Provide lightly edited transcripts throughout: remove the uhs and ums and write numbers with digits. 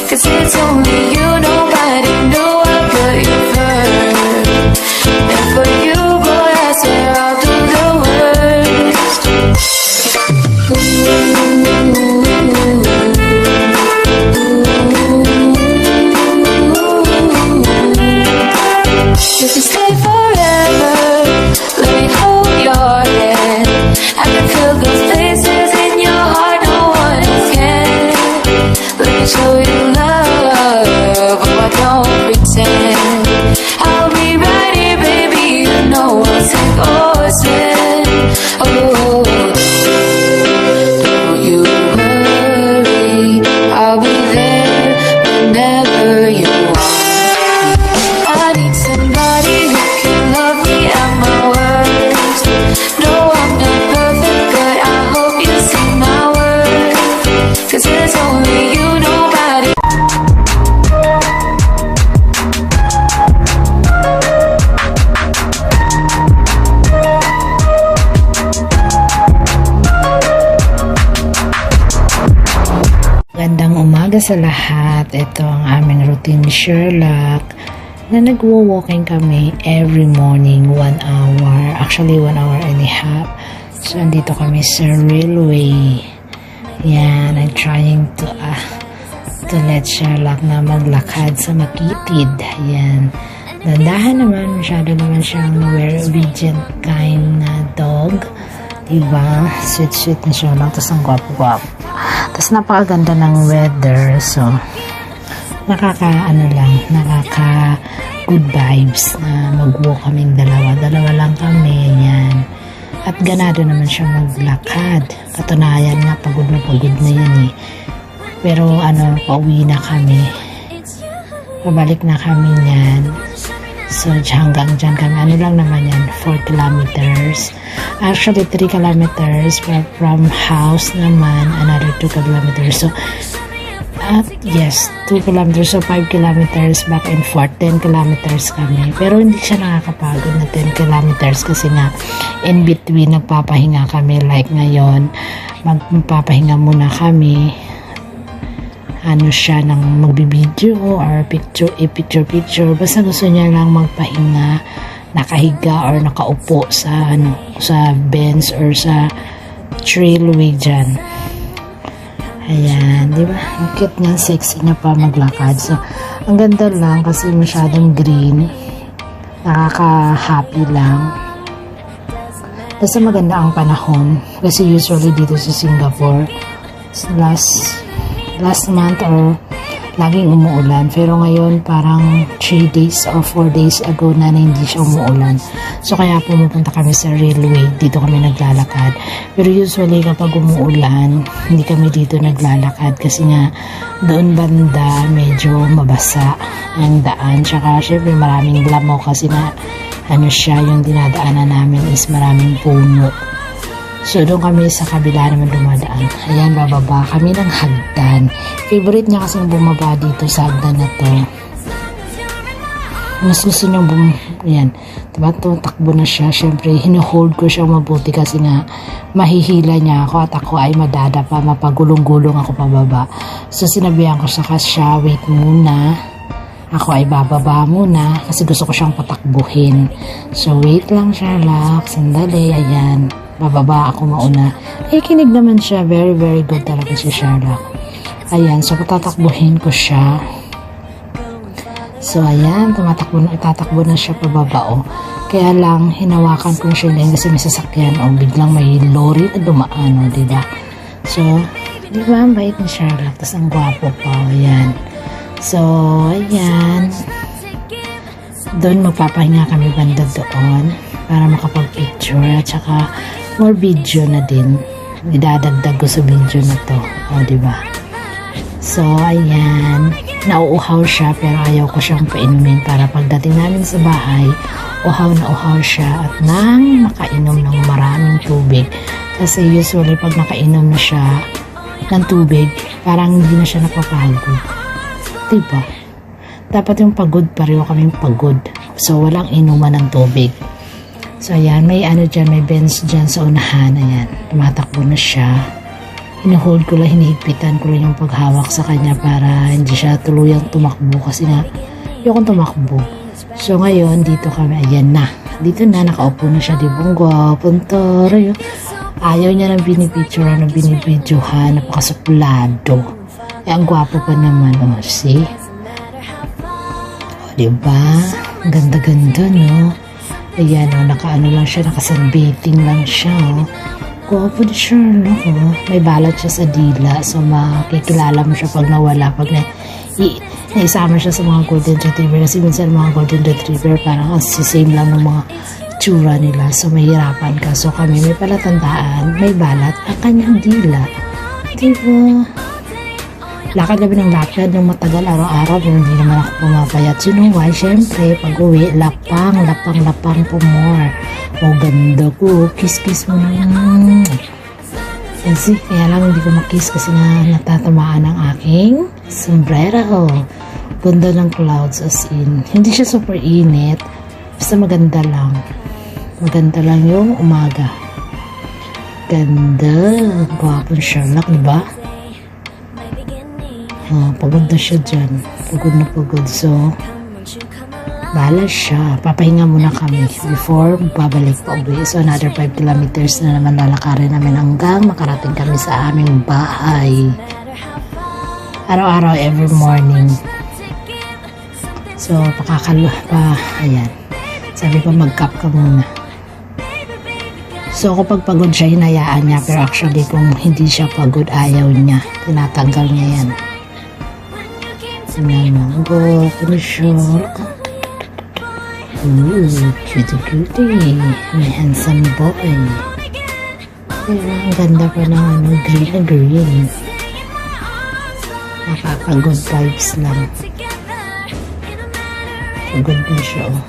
'cause it's only you, nobody knew I put you first. And for you, boy, I swear I'll do the worst. You can stay forever, let me hold your hand. I can feel those places in your heart no one else can. Let me show you love, oh I don't pretend. I'll be right here, baby, you know I'll sink or swim. Oh, don't you worry, I'll be there whenever you want. I need somebody who can love me at my worst. No, I'm not perfect, but I hope you see my worth. 'Cause there's only you, nobody. Gandang umaga sa lahat. Ito ang aming routine ni Sherlock na nagwo-walking kami every morning 1 hour. Actually 1 hour and a half. So andito kami sa railway. Yan, I'm trying to let Sherlock na maglakad sa makitid. Yan. Dandahan naman, masyado naman siyang very obedient kind na dog. Diba? Sweet-sweet na Sherlock. Tapos ang gwapo-gwapo. Tapos napakaganda ng weather. So, nakaka good vibes na mag-walk kaming dalawa. Dalawa lang kami. Yan. At ganado naman siya maglakad. Katunayan nga, pagod na yan eh. Pero pauwi na kami. Pabalik na kami yan. So, hanggang dyan kami. Ano lang naman yan? 4 kilometers. Actually, 3 kilometers. But from house naman, another 2 kilometers. So, yes, 2 kilometers. So, 5 kilometers back and forth. 10 kilometers kami. Pero hindi siya nakakapagod na 10 kilometers kasi nga, in between, nagpapahinga kami. Like ngayon, magpapahinga muna kami. Siya nang magbibideo or picture. Basta gusto niya lang magpahinga, nakahiga or nakaupo sa bench or sa trailway dyan. Ayan, di ba? Ang cute niya, sexy niya pa maglakad. So, ang ganda lang kasi masyadong green. Nakaka-happy lang. Basta maganda ang panahon. Kasi usually dito sa Singapore, last month or laging umuulan. Pero ngayon parang 3 days or 4 days ago na hindi siya umuulan. So kaya pumupunta kami sa railway. Dito kami naglalakad. Pero usually kapag umuulan, hindi kami dito naglalakad kasi nga doon banda medyo mabasa ang daan. Tsaka syempre maraming lamo kasi na yung dinadaanan namin is maraming puno. So, doon kami sa kabila naman dumadaan. Ayan, bababa kami ng hagdan. Favorite niya kasi bumaba dito sa hagdan na to. Mas gusto niyang ayan. Diba to, takbo na siya. Siyempre, hinuhold ko siya mabuti kasi nga mahihila niya ako at ako ay madadapa. Mapagulong-gulong ako pababa. So, sinabihan ko siya, wait muna. Ako ay bababa muna kasi gusto ko siyang patakbuhin. So, wait lang Sherlock. Sandali, ayan. Bababa ako mauna. Kinig naman siya. Very, very good talaga si Sherlock. Ayan. So, patatakbuhin ko siya. So, ayan. Tatakbo na siya pababa. Kaya lang, hinawakan ko siya din kasi may sasakyan. Biglang may lorry na dumaan. Diba? So, diba? Ang bait ni Sherlock. Tapos, ang gwapo pa. Ayan. So, ayan. Doon magpapahinga kami banda doon para makapag-picture at saka more video na din. Idadagdag ko sa video na to. Diba? So, ayan. Nauuhaw siya pero ayaw ko siyang painumin para pagdating namin sa bahay, uhaw na uhaw siya at nang makainom ng maraming tubig. Kasi usually pag nakainom na siya ng tubig, parang hindi na siya napapagod. Diba? Dapat yung pagod, pareho kaming pagod. So, walang inuman ng tubig. So, ayan, may dyan, may bench dyan sa unahan. Ayan, tumatakbo na siya. hinahold ko lang, hinihigpitan ko lang yung paghawak sa kanya para hindi siya tuluyang tumakbo kasi nga ayokong tumakbo. So ngayon, dito kami, ayan na. Dito na, nakaupo na siya, di ba? Ang gwapong toro. Ayaw niya ng binipicturean, ng binibidyohan, napakasuplado. Eh, ang gwapo pa naman, oh, see? O, diba? Ang ganda-ganda, no? Ayan, oh, nakaano lang siya, nakasunbathing lang siya, oh. Gwapo ni Sherlock, oh. May balat siya sa dila, so makikilala mo siya pag nawala, pag naisama siya sa mga golden retriever kasi minsan mga golden retriever parang same lang ng mga tsura nila, so mahirapan ka. So kami may palatandaan, may balat ang kanyang dila, diba? Lakad kami ng lakad ng matagal araw-araw pero hindi naman ako pumapayat. You know why? Syempre pag uwi, lapang po more. O ganda ko, kiss mo na. Kasi kaya lang hindi ko makiss kasi nga natatamaan ang aking sombrero. Ganda ng clouds as in. Hindi siya super init. Basta maganda lang. Maganda lang yung umaga. Ganda. Gwapong Sherlock, diba? Pagod na siya dyan. Pagod na pagod. So, bahala siya. Papahinga muna kami before babalik pa uwi. So, another 5 kilometers na naman lalakarin namin hanggang makarating kami sa aming bahay. Araw-araw, every morning. So, ayan. Sabi ko, mag-cup ka muna. So, kapag pagod siya, hinayaan niya. Pero actually, kung hindi siya pagod, ayaw niya. Tinatanggal niya yan. Tingnan mo. Ano siya? Cutie. May handsome boy. Pero ang ganda pa ng green na green. Nakaka-good vibes lang. Pagod na siya, oh.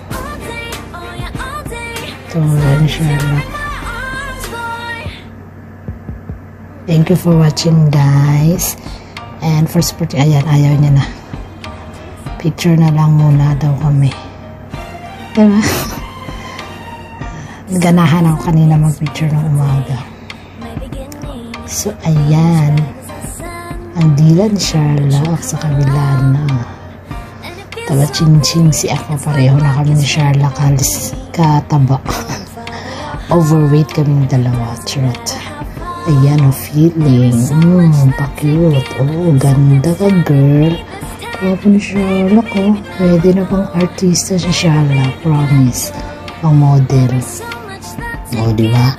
Ito, wala na Sherlock. Thank you for watching, guys. And for support, ayan, ayaw niya na. Picture na lang muna daw kami. Diba? Naganahan ako kanina mag-picture ng umaga. So, ayan. Ang dila ni Sherlock sa kabila na. Taga-ching-ching si ako. Pareho na kami ni Sherlock. Halis kataba. Overweight kaming dalawa. Charot. Ayan, oh, feeling. Pa-cute. Oh, ganda ka, girl. Gwapo ni Sherlock, oh. Pwede na pang artista si Sherlock, promise. Pang model. O, diba?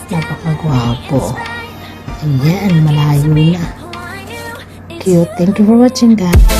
Napakagwapo. Ayan, malayo na. Cute. Thank you for watching, guys.